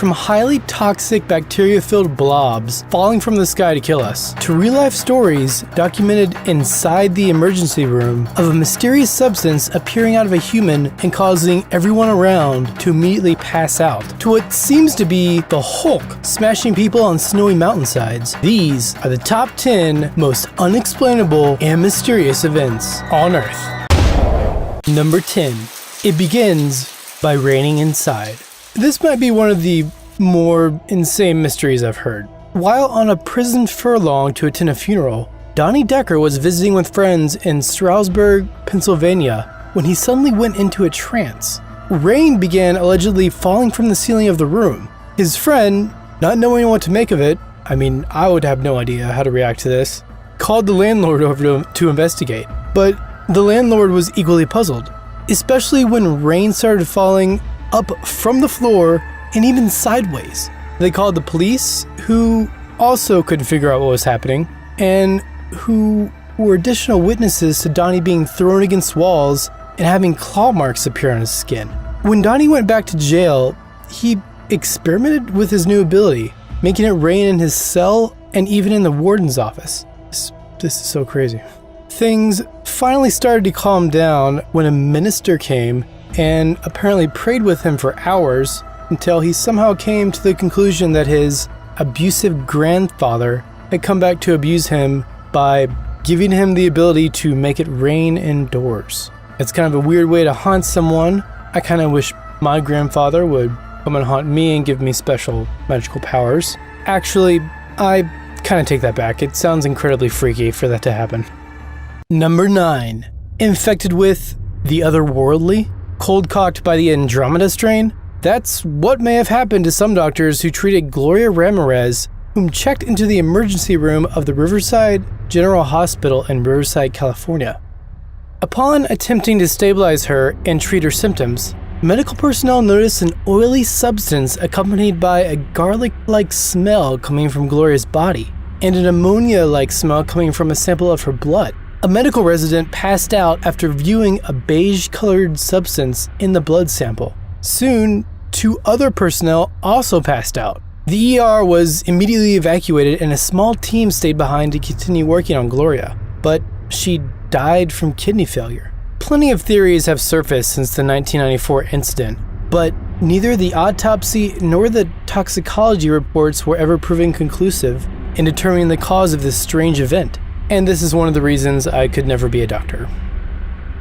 from highly toxic bacteria-filled blobs falling from the sky to kill us, to real-life stories documented inside the emergency room of a mysterious substance appearing out of a human and causing everyone around to immediately pass out, to what seems to be the Hulk smashing people on snowy mountainsides. These are the top 10 most unexplainable and mysterious events on Earth. Number 10. It begins by raining inside. This might be one of the more insane mysteries I've heard. While on a prison furlong to attend a funeral, Donnie Decker was visiting with friends in Stroudsburg, Pennsylvania, when he suddenly went into a trance. Rain began allegedly falling from the ceiling of the room. His friend, not knowing what to make of it, I would have no idea how to react to this, called the landlord over to investigate. But the landlord was equally puzzled, especially when rain started falling up from the floor and even sideways. They called the police, who also couldn't figure out what was happening, and who were additional witnesses to Donnie being thrown against walls and having claw marks appear on his skin. When Donnie went back to jail, he experimented with his new ability, making it rain in his cell and even in the warden's office. This is so crazy. Things finally started to calm down when a minister came and apparently prayed with him for hours until he somehow came to the conclusion that his abusive grandfather had come back to abuse him by giving him the ability to make it rain indoors. It's kind of a weird way to haunt someone. I kind of wish my grandfather would come and haunt me and give me special magical powers. Actually, I kind of take that back. It sounds incredibly freaky for that to happen. Number 9. Infected with the otherworldly? Cold-cocked by the Andromeda strain? That's what may have happened to some doctors who treated Gloria Ramirez, whom checked into the emergency room of the Riverside General Hospital in Riverside, California. Upon attempting to stabilize her and treat her symptoms, medical personnel noticed an oily substance accompanied by a garlic-like smell coming from Gloria's body, and an ammonia-like smell coming from a sample of her blood. A medical resident passed out after viewing a beige-colored substance in the blood sample. Soon, 2 other personnel also passed out. The ER was immediately evacuated and a small team stayed behind to continue working on Gloria, but she died from kidney failure. Plenty of theories have surfaced since the 1994 incident, but neither the autopsy nor the toxicology reports were ever proven conclusive in determining the cause of this strange event. And this is one of the reasons I could never be a doctor.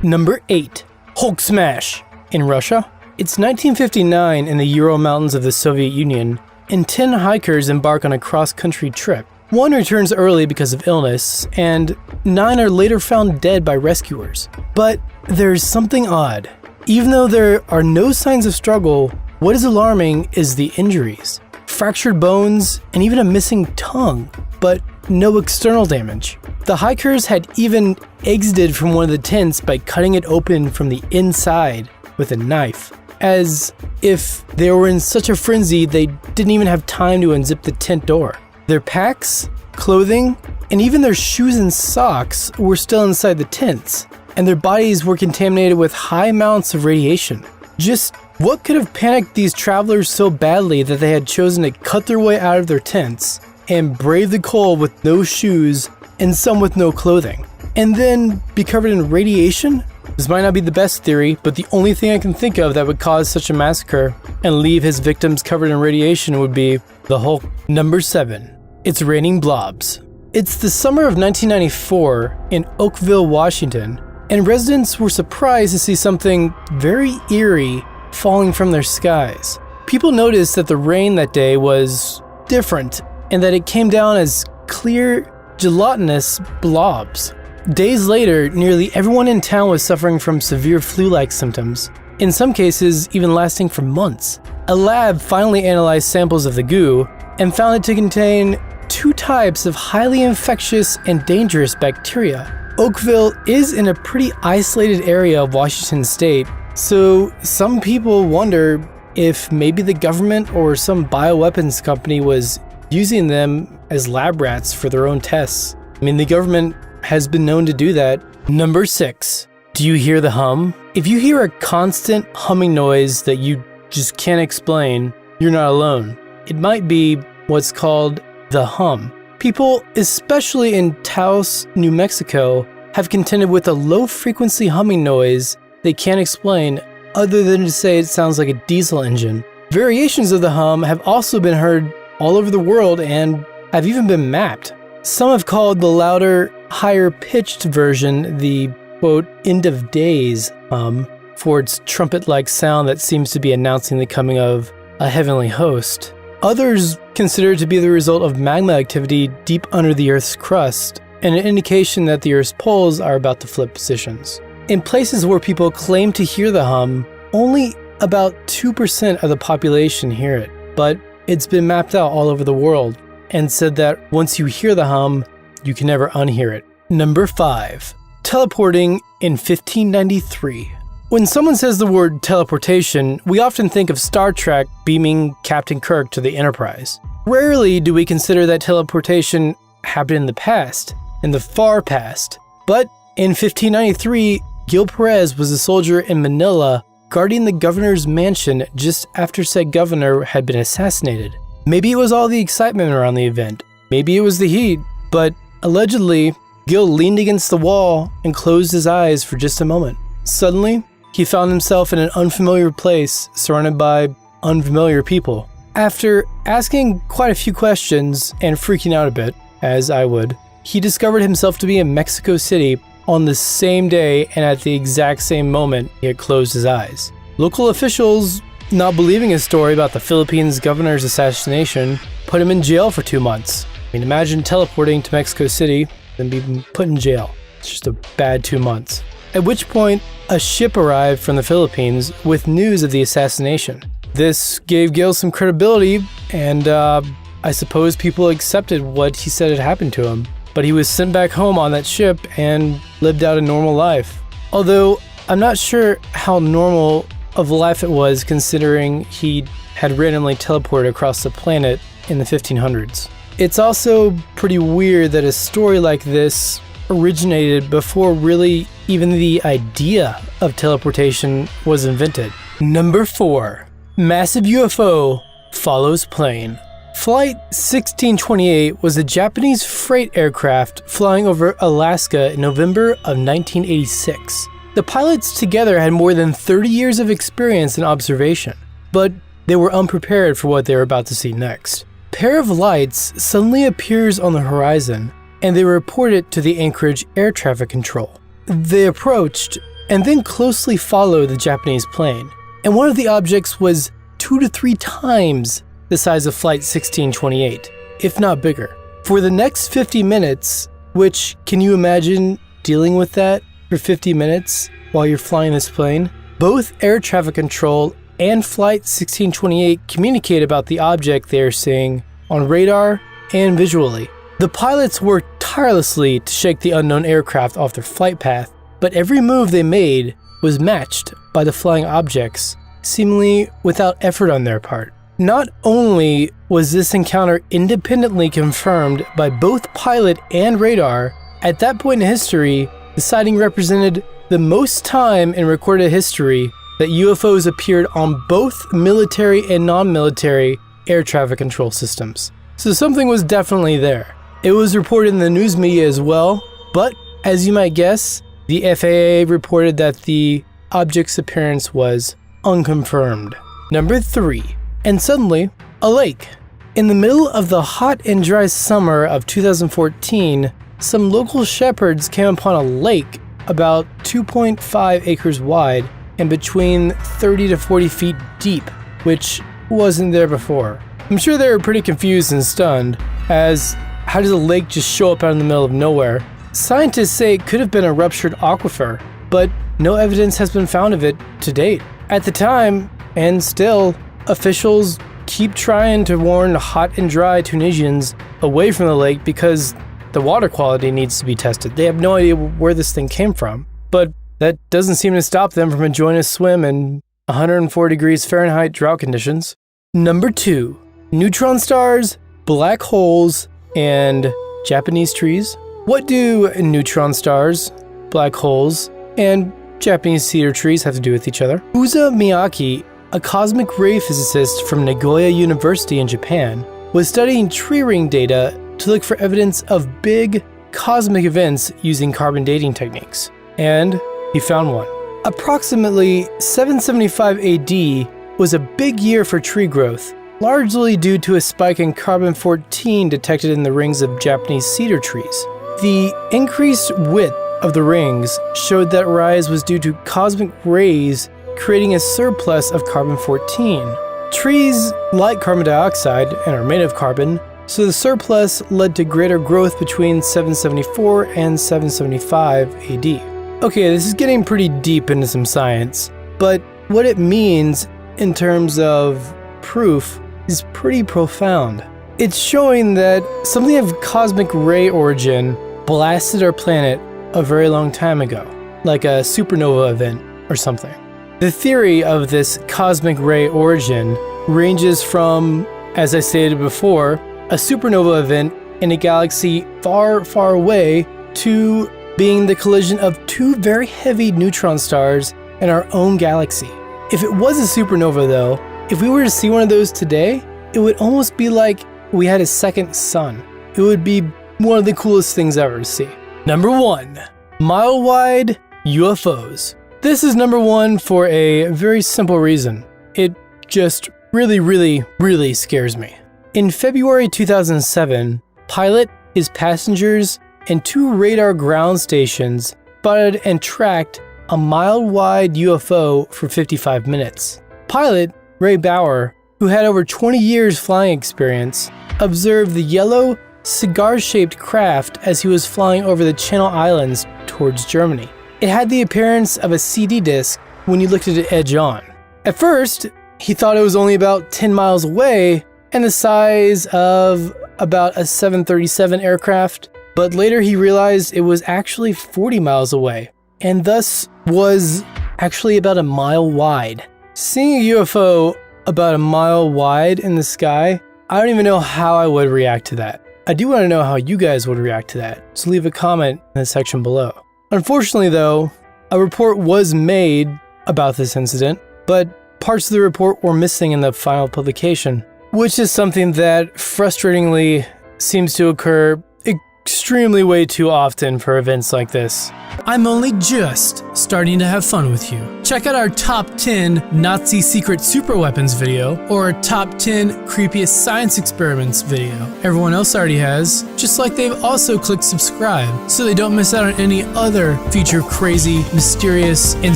Number 8. Hulk Smash. In Russia, it's 1959 in the Ural Mountains of the Soviet Union, and 10 hikers embark on a cross-country trip. 1 returns early because of illness, and 9 are later found dead by rescuers. But there's something odd. Even though there are no signs of struggle, what is alarming is the injuries. Fractured bones, and even a missing tongue, but no external damage. The hikers had even exited from one of the tents by cutting it open from the inside with a knife, as if they were in such a frenzy they didn't even have time to unzip the tent door. Their packs, clothing, and even their shoes and socks were still inside the tents, and their bodies were contaminated with high amounts of radiation. Just what could have panicked these travelers so badly that they had chosen to cut their way out of their tents and brave the cold with no shoes and some with no clothing, and then be covered in radiation? This might not be the best theory, but the only thing I can think of that would cause such a massacre and leave his victims covered in radiation would be the Hulk. Number 7. It's raining blobs. It's the summer of 1994 in Oakville, Washington, and residents were surprised to see something very eerie falling from their skies. People noticed that the rain that day was different, and that it came down as clear, gelatinous blobs. Days later, nearly everyone in town was suffering from severe flu-like symptoms, in some cases even lasting for months. A lab finally analyzed samples of the goo and found it to contain 2 types of highly infectious and dangerous bacteria. Oakville is in a pretty isolated area of Washington state, so some people wonder if maybe the government or some bioweapons company was using them as lab rats for their own tests. The government has been known to do that. Number 6. Do you hear the hum? If you hear a constant humming noise that you just can't explain, you're not alone. It might be what's called the hum. People, especially in Taos, New Mexico, have contended with a low-frequency humming noise they can't explain other than to say it sounds like a diesel engine. Variations of the hum have also been heard all over the world and have even been mapped. Some have called the louder, higher-pitched version the, quote, end of days hum for its trumpet-like sound that seems to be announcing the coming of a heavenly host. Others consider it to be the result of magma activity deep under the Earth's crust, and an indication that the Earth's poles are about to flip positions. In places where people claim to hear the hum, only about 2% of the population hear it, but it's been mapped out all over the world and said that once you hear the hum, you can never unhear it. Number 5. Teleporting in 1593. When someone says the word teleportation, we often think of Star Trek beaming Captain Kirk to the Enterprise. Rarely do we consider that teleportation happened in the past, in the far past. But in 1593, Gil Perez was a soldier in Manila guarding the governor's mansion just after said governor had been assassinated. Maybe it was all the excitement around the event. Maybe it was the heat. But allegedly, Gil leaned against the wall and closed his eyes for just a moment. Suddenly, he found himself in an unfamiliar place surrounded by unfamiliar people. After asking quite a few questions and freaking out a bit, as I would, he discovered himself to be in Mexico City on the same day and at the exact same moment he had closed his eyes. Local officials, not believing his story about the Philippines governor's assassination, put him in jail for 2 months. I mean, imagine teleporting to Mexico City and being put in jail. It's just a bad 2 months. At which point, a ship arrived from the Philippines with news of the assassination. This gave Gil some credibility, and I suppose people accepted what he said had happened to him. But he was sent back home on that ship and lived out a normal life. Although, I'm not sure how normal of a life it was considering he had randomly teleported across the planet in the 1500s. It's also pretty weird that a story like this originated before really even the idea of teleportation was invented. Number 4. Massive UFO follows plane. Flight 1628 was a Japanese freight aircraft flying over Alaska in November of 1986. The pilots together had more than 30 years of experience in observation, but they were unprepared for what they were about to see next. A pair of lights suddenly appears on the horizon, and they report it to the Anchorage Air Traffic Control. They approached and then closely followed the Japanese plane, and one of the objects was 2 to 3 times the size of Flight 1628, if not bigger. For the next 50 minutes, which, can you imagine dealing with that for 50 minutes while you're flying this plane? Both Air Traffic Control and Flight 1628 communicate about the object they are seeing on radar and visually. The pilots worked tirelessly to shake the unknown aircraft off their flight path, but every move they made was matched by the flying objects, seemingly without effort on their part. Not only was this encounter independently confirmed by both pilot and radar, at that point in history, the sighting represented the most time in recorded history that UFOs appeared on both military and non-military air traffic control systems. So something was definitely there. It was reported in the news media as well, but as you might guess, the FAA reported that the object's appearance was unconfirmed. Number 3. And suddenly, a lake. In the middle of the hot and dry summer of 2014, some local shepherds came upon a lake about 2.5 acres wide and between 30 to 40 feet deep, which wasn't there before. I'm sure they were pretty confused and stunned, as how does a lake just show up out in the middle of nowhere? Scientists say it could have been a ruptured aquifer, but no evidence has been found of it to date. At the time, and still, officials keep trying to warn hot and dry Tunisians away from the lake because the water quality needs to be tested. They have no idea where this thing came from, but that doesn't seem to stop them from enjoying a swim in 104 degrees Fahrenheit drought conditions. Number 2. Neutron stars, black holes, and Japanese trees. What do neutron stars, black holes, and Japanese cedar trees have to do with each other? Uza Miyake a cosmic ray physicist from Nagoya University in Japan, was studying tree ring data to look for evidence of big cosmic events using carbon dating techniques. And he found one. Approximately 775 AD was a big year for tree growth, largely due to a spike in carbon-14 detected in the rings of Japanese cedar trees. The increased width of the rings showed that rise was due to cosmic rays creating a surplus of carbon-14. Trees like carbon dioxide and are made of carbon, so the surplus led to greater growth between 774 and 775 AD. Okay, this is getting pretty deep into some science, but what it means in terms of proof is pretty profound. It's showing that something of cosmic ray origin blasted our planet a very long time ago, like a supernova event or something. The theory of this cosmic ray origin ranges from, as I stated before, a supernova event in a galaxy far, far away to being the collision of two very heavy neutron stars in our own galaxy. If it was a supernova though, if we were to see one of those today, it would almost be like we had a second sun. It would be one of the coolest things ever to see. Number 1. Mile-wide UFOs. This is number 1 for a very simple reason. It just really scares me. In February 2007, pilot, his passengers, and 2 radar ground stations spotted and tracked a mile-wide UFO for 55 minutes. Pilot, Ray Bauer, who had over 20 years flying experience, observed the yellow, cigar-shaped craft as he was flying over the Channel Islands towards Germany. It had the appearance of a CD disc when you looked at it edge on. At first, he thought it was only about 10 miles away and the size of about a 737 aircraft, but later he realized it was actually 40 miles away, and thus was actually about a mile wide. Seeing a UFO about a mile wide in the sky, I don't even know how I would react to that. I do want to know how you guys would react to that, so leave a comment in the section below. Unfortunately though, a report was made about this incident, but parts of the report were missing in the final publication, which is something that frustratingly seems to occur extremely way too often for events like this. I'm only just starting to have fun with you. Check out our top 10 Nazi secret superweapons video or our top 10 creepiest science experiments video. Everyone else already has, just like they've also clicked subscribe so they don't miss out on any other future crazy, mysterious, and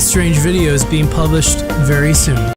strange videos being published very soon.